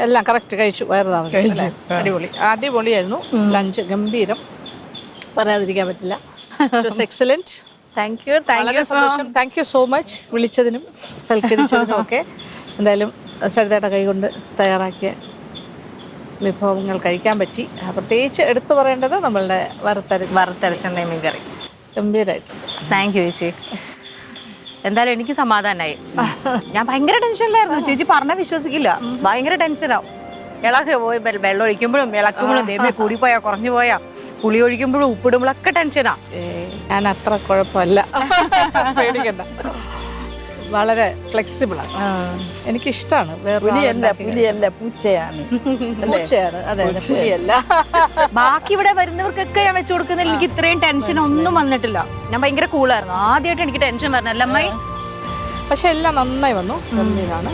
എല്ലാം കറക്റ്റ് കഴിച്ചു, വയറ് നിറഞ്ഞു. അടിപൊളിയായിരുന്നു. ലഞ്ച് ഗംഭീരം, പറയാതിരിക്കാൻ പറ്റില്ല. എക്സലന്റ്. വളരെ സന്തോഷം. താങ്ക് യു സോ മച്ച് വിളിച്ചതിനും സൽക്കരിച്ചതിനും ഒക്കെ. എന്തായാലും സരിതയുടെ കൈകൊണ്ട് തയ്യാറാക്കിയ വിഭവങ്ങൾ കഴിക്കാൻ പറ്റി. പ്രത്യേകിച്ച് എടുത്തു പറയേണ്ടത് നമ്മളുടെ വറുത്തരച്ച മീൻ കറി ഗംഭീരമായിട്ടുണ്ട്. താങ്ക് യു ചേച്ചി. എന്തായാലും എനിക്ക് സമാധാനമായി. ഞാൻ ഭയങ്കര ടെൻഷനിലായിരുന്നു ചേച്ചി, പറഞ്ഞാൽ വിശ്വസിക്കില്ല. ഭയങ്കര ടെൻഷനാവും. പോയി വെള്ളം ഒഴിക്കുമ്പോഴും ഇളക്കുമ്പോഴും ദൈവമേ കൂടിപ്പോയാ കുറഞ്ഞു പോയാ, പുളി ഒഴിക്കുമ്പോഴും ഉപ്പിടുമ്പോഴൊക്കെ ടെൻഷനാ. ഞാൻ അത്ര കുഴപ്പമല്ല, പേടിക്കണ്ട. വളരെ ഫ്ലെക്സിബിളാണ്. എനിക്കിഷ്ടമാണ്. പൂച്ചയാണ്. അതെ, പുലിയല്ല. ബാക്കി ഇവിടെ വരുന്നവർക്കൊക്കെ ഞാൻ വെച്ചു കൊടുക്കുന്നതിൽ എനിക്ക് ഇത്രയും ടെൻഷൻ ഒന്നും വന്നിട്ടില്ല. ഞാൻ ഭയങ്കര കൂളായിരുന്നു. ആദ്യമായിട്ട് എനിക്ക് ടെൻഷൻ വരണല്ലേ അമ്മായി. പക്ഷെ എല്ലാം നന്നായി വന്നു. ഗംഭീരാണ്.